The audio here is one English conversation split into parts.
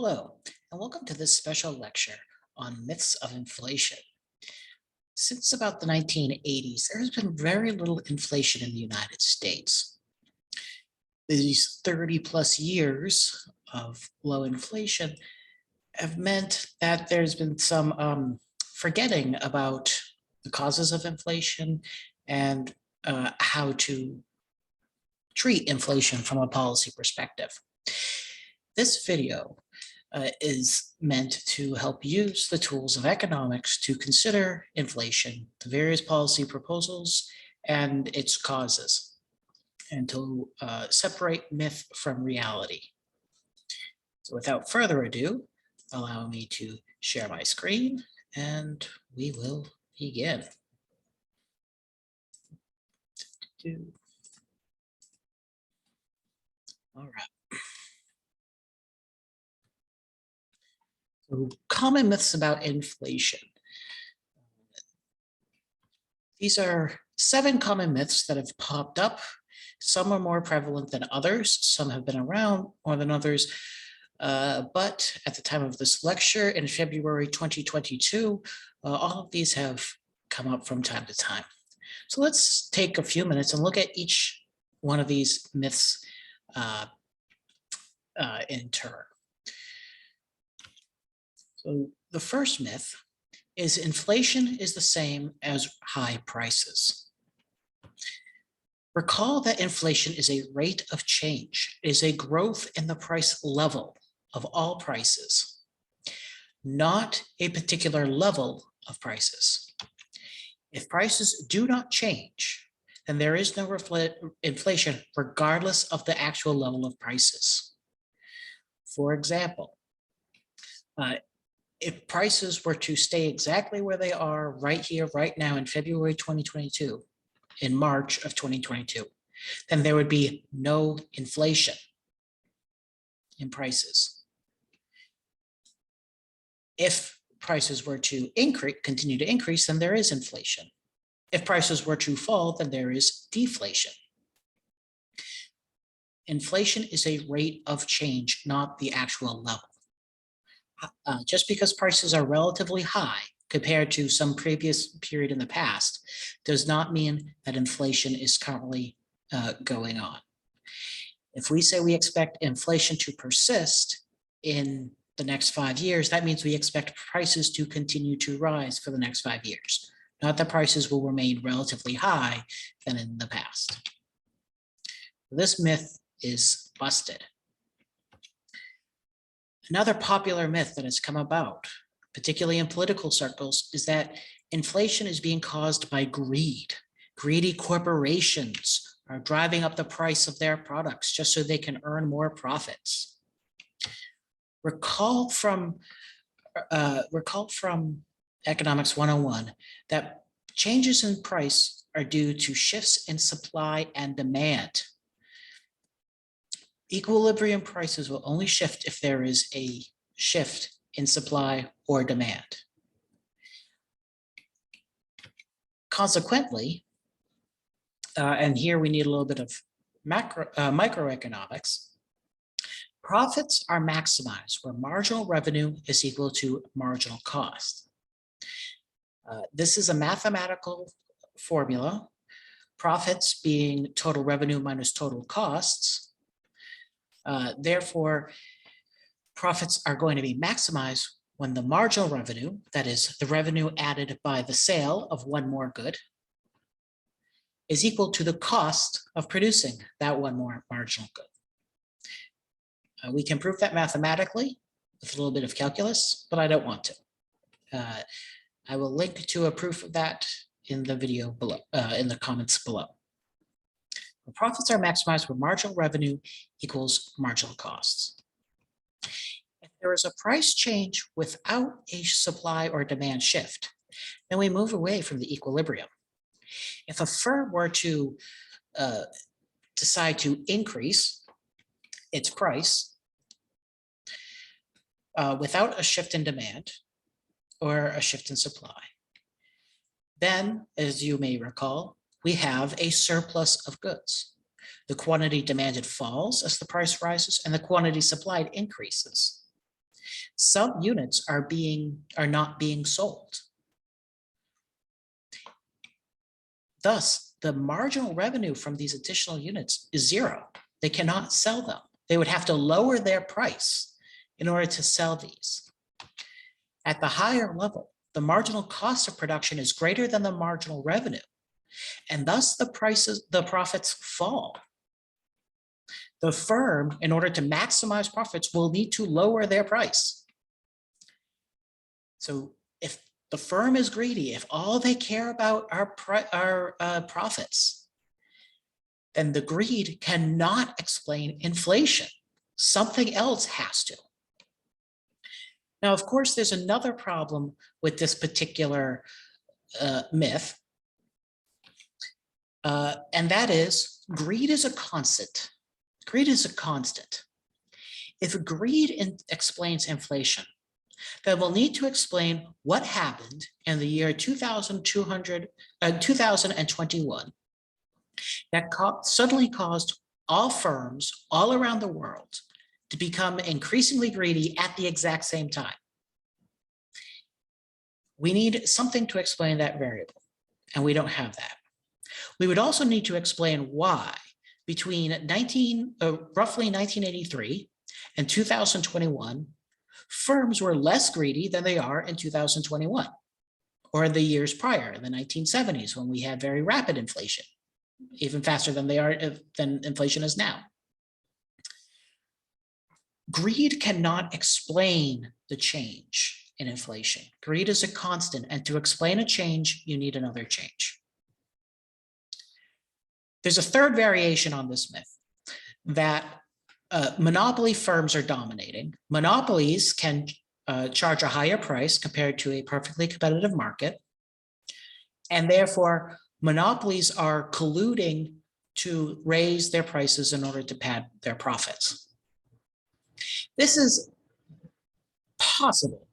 Hello, and welcome to this special lecture on myths of inflation. Since about the 1980s, there has been very little inflation in the United States. These 30 plus years of low inflation have meant that there's been some forgetting about the causes of inflation and how to treat inflation from a policy perspective. This video is meant to help use the tools of economics to consider inflation, the various policy proposals, and its causes, and to separate myth from reality. So without further ado, allow me to share my screen, and we will begin. All right. So, common myths about inflation. These are 7 common myths that have popped up. Some are more prevalent than others. Some have been around more than others. But at the time of this lecture in February 2022, all of these have come up from time to time. So let's take a few minutes and look at each one of these myths in turn. So the first myth is inflation is the same as high prices. Recall that inflation is a rate of change. It is a growth in the price level of all prices, not a particular level of prices. If prices do not change, then there is no inflation regardless of the actual level of prices. For example, if prices were to stay exactly where they are right here, right now in February 2022, in March of 2022, then there would be no inflation in prices. If prices were to continue to increase, then there is inflation. If prices were to fall, then there is deflation. Inflation is a rate of change, not the actual level. Just because prices are relatively high compared to some previous period in the past does not mean that inflation is currently going on. If we say we expect inflation to persist in the next 5 years, that means we expect prices to continue to rise for the next 5 years, not that prices will remain relatively high than in the past. This myth is busted. Another popular myth that has come about, particularly in political circles, is that inflation is being caused by greed. Greedy corporations are driving up the price of their products just so they can earn more profits. Recall from Economics 101 that changes in price are due to shifts in supply and demand. Equilibrium prices will only shift if there is a shift in supply or demand. Consequently, and here we need a little bit of microeconomics, profits are maximized where marginal revenue is equal to marginal cost. This is a mathematical formula, profits being total revenue minus total costs. Therefore, profits are going to be maximized when the marginal revenue, that is the revenue added by the sale of one more good, is equal to the cost of producing that one more marginal good. We can prove that mathematically with a little bit of calculus, but I don't want to. I will link to a proof of that in the video below, in the comments below. The profits are maximized where marginal revenue equals marginal costs. If there is a price change without a supply or demand shift, then we move away from the equilibrium. If a firm were to decide to increase its price without a shift in demand or a shift in supply, then, as you may recall, we have a surplus of goods. The quantity demanded falls as the price rises and the quantity supplied increases. Some units are not being sold. Thus, the marginal revenue from these additional units is zero. They cannot sell them. They would have to lower their price in order to sell these. At the higher level, the marginal cost of production is greater than the marginal revenue, and thus the profits fall. The firm, in order to maximize profits, will need to lower their price. So if the firm is greedy, if all they care about are profits, then the greed cannot explain inflation. Something else has to. Now, of course, there's another problem with this particular myth, and that is greed is a constant. Greed is a constant. If greed explains inflation, then we'll need to explain what happened in the year 2021 that suddenly caused all firms all around the world to become increasingly greedy at the exact same time. We need something to explain that variable, and we don't have that. We would also need to explain why between roughly 1983 and 2021, firms were less greedy than they are in 2021, or the years prior, in the 1970s, when we had very rapid inflation, even faster than inflation is now. Greed cannot explain the change in inflation. Greed is a constant, and to explain a change, you need another change. There's a third variation on this myth, that monopoly firms are dominating. Monopolies can charge a higher price compared to a perfectly competitive market, and therefore monopolies are colluding to raise their prices in order to pad their profits. This is possible,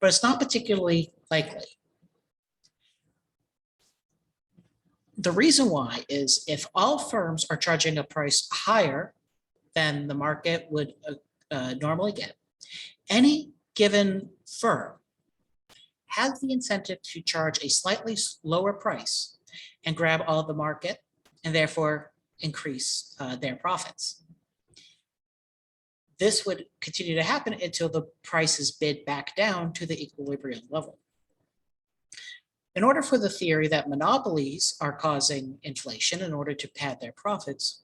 but it's not particularly likely. The reason why is if all firms are charging a price higher than the market would normally get, any given firm has the incentive to charge a slightly lower price and grab all the market, and therefore increase their profits. This would continue to happen until the price is bid back down to the equilibrium level. In order for the theory that monopolies are causing inflation in order to pad their profits,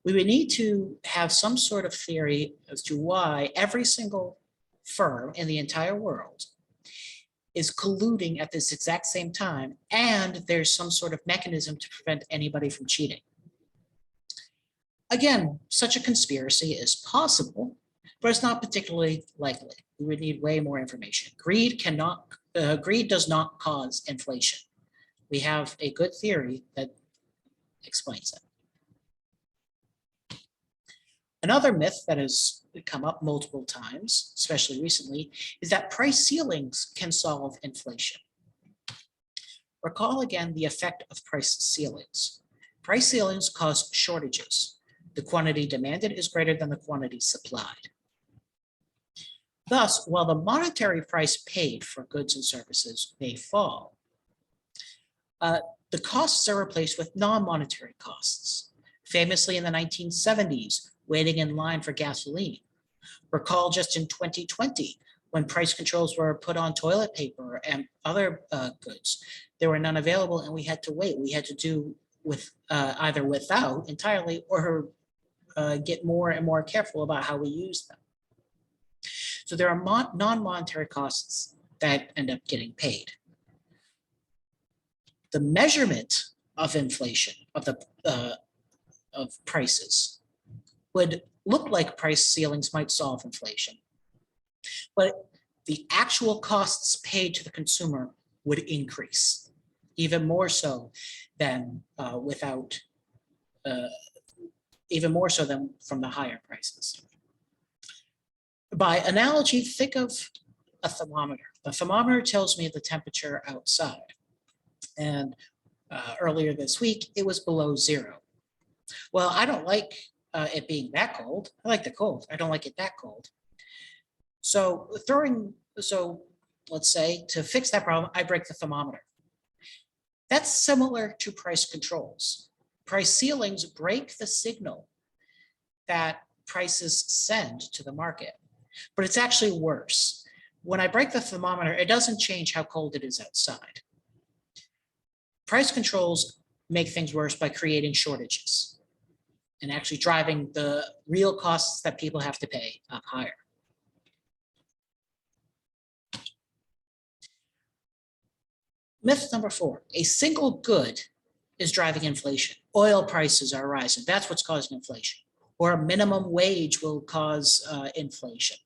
we would need to have some sort of theory as to why every single firm in the entire world is colluding at this exact same time, and there's some sort of mechanism to prevent anybody from cheating. Again, such a conspiracy is possible, but it's not particularly likely. We would need way more information. Greed does not cause inflation. We have a good theory that explains it. Another myth that has come up multiple times, especially recently, is that price ceilings can solve inflation. Recall again the effect of price ceilings. Price ceilings cause shortages. The quantity demanded is greater than the quantity supplied. Thus, while the monetary price paid for goods and services may fall, the costs are replaced with non-monetary costs. Famously in the 1970s, waiting in line for gasoline. Recall just in 2020, when price controls were put on toilet paper and other goods, there were none available and we had to wait. We had to do with either without entirely or get more and more careful about how we use them. So there are non-monetary costs that end up getting paid. The measurement of inflation of prices would look like price ceilings might solve inflation, but the actual costs paid to the consumer would increase, even more so than even more so than from the higher prices. By analogy, think of a thermometer. The thermometer tells me the temperature outside, and earlier this week it was below zero. Well, I don't like it being that cold. I like the cold. I don't like it that cold. So let's say to fix that problem, I break the thermometer. That's similar to price controls. Price ceilings break the signal that prices send to the market, but it's actually worse. When I break the thermometer, it doesn't change how cold it is outside. Price controls make things worse by creating shortages and actually driving the real costs that people have to pay up higher. Myth number 4, a single good is driving inflation. Oil prices are rising. That's what's causing inflation. Or a minimum wage will cause inflation.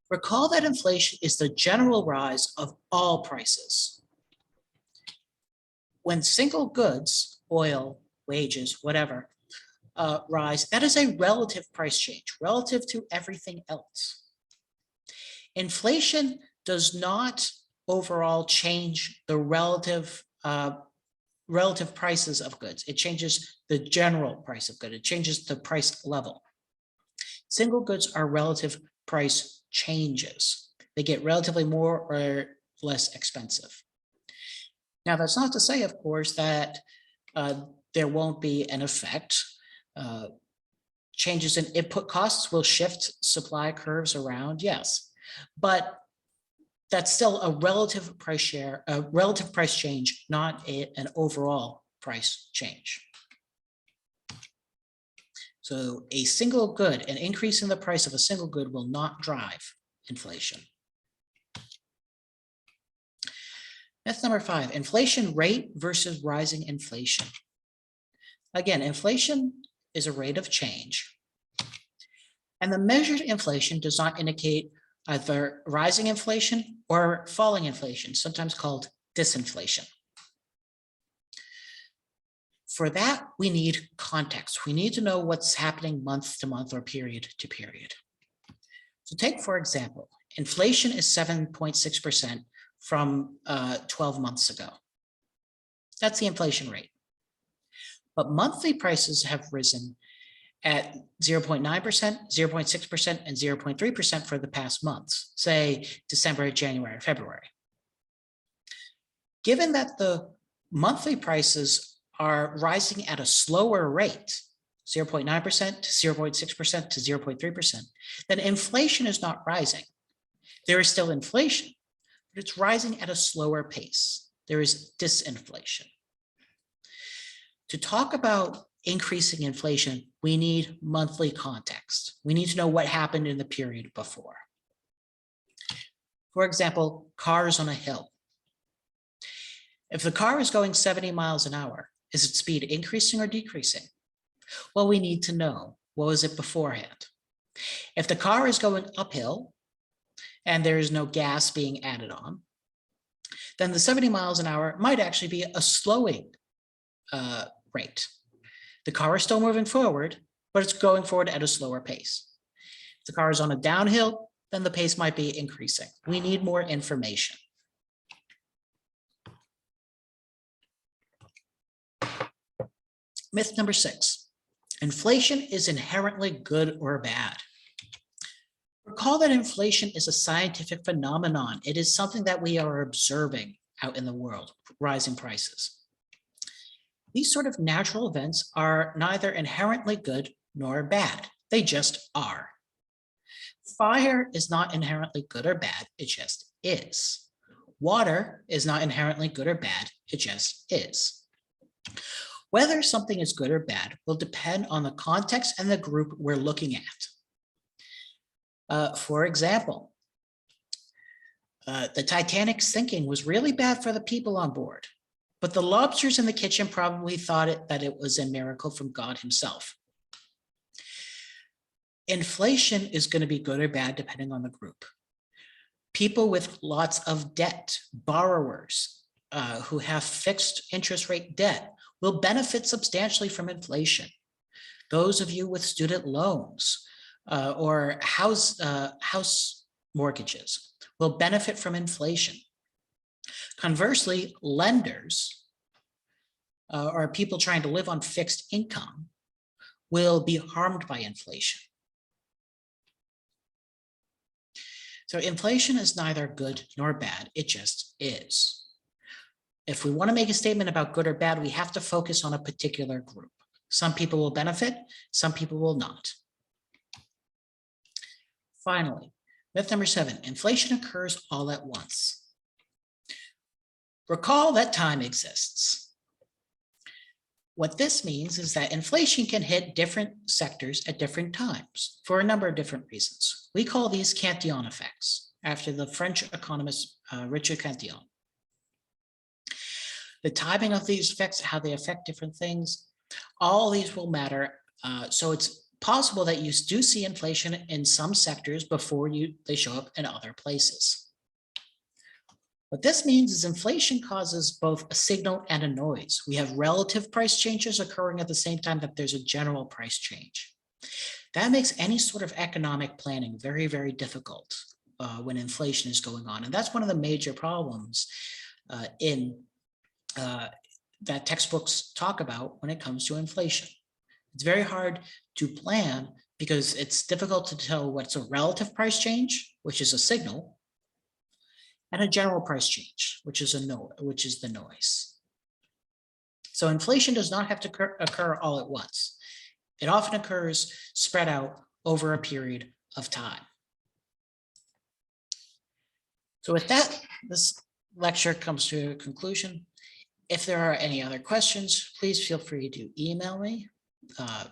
Recall that inflation is the general rise of all prices. When single goods, oil, wages, whatever, rise, that is a relative price change relative to everything else. Inflation does not overall change the relative prices of goods. It changes the general price of goods. It changes the price level. Single goods are relative price changes. They get relatively more or less expensive. Now, that's not to say, of course, that there won't be an effect. Changes in input costs will shift supply curves around, yes, but that's still a relative price change, not an overall price change. So a single good, an increase in the price of a single good will not drive inflation. Myth number 5, inflation rate versus rising inflation. Again, inflation is a rate of change, and the measured inflation does not indicate either rising inflation or falling inflation, sometimes called disinflation. For that, we need context. We need to know what's happening month to month or period to period. So take, for example, inflation is 7.6% from 12 months ago. That's the inflation rate. But monthly prices have risen at 0.9%, 0.6%, and 0.3% for the past months, say December, January, February. Given that the monthly prices are rising at a slower rate, 0.9% to 0.6% to 0.3%, then inflation is not rising. There is still inflation, but it's rising at a slower pace. There is disinflation. To talk about increasing inflation, we need monthly context. We need to know what happened in the period before. For example, cars on a hill. If the car is going 70 miles an hour, is its speed increasing or decreasing? Well, we need to know, what was it beforehand? If the car is going uphill and there is no gas being added on, then the 70 miles an hour might actually be a slowing rate. The car is still moving forward, but it's going forward at a slower pace. If the car is on a downhill, then the pace might be increasing. We need more information. Myth number 6, inflation is inherently good or bad. Recall that inflation is a scientific phenomenon. It is something that we are observing out in the world, rising prices. These sort of natural events are neither inherently good nor bad. They just are. Fire is not inherently good or bad, it just is. Water is not inherently good or bad, it just is. Whether something is good or bad will depend on the context and the group we're looking at. For example, the Titanic's sinking was really bad for the people on board, but the lobsters in the kitchen probably thought that it was a miracle from God himself. Inflation is going to be good or bad depending on the group. People with lots of debt, borrowers who have fixed interest rate debt will benefit substantially from inflation. Those of you with student loans or house mortgages will benefit from inflation. Conversely, lenders or people trying to live on fixed income will be harmed by inflation. So inflation is neither good nor bad, it just is. If we want to make a statement about good or bad, we have to focus on a particular group. Some people will benefit, some people will not. Finally, myth number 7, inflation occurs all at once. Recall that time exists. What this means is that inflation can hit different sectors at different times for a number of different reasons. We call these Cantillon effects, after the French economist Richard Cantillon. The timing of these effects, how they affect different things, all these will matter. So it's possible that you do see inflation in some sectors before they show up in other places. What this means is inflation causes both a signal and a noise. We have relative price changes occurring at the same time that there's a general price change. That makes any sort of economic planning very, very difficult when inflation is going on. And that's one of the major problems that textbooks talk about when it comes to inflation. It's very hard to plan because it's difficult to tell what's a relative price change, which is a signal, and a general price change, which is the noise. So inflation does not have to occur all at once. It often occurs spread out over a period of time. So with that, this lecture comes to a conclusion. If there are any other questions, please feel free to email me.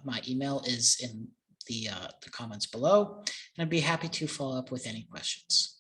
My email is in the comments below, and I'd be happy to follow up with any questions.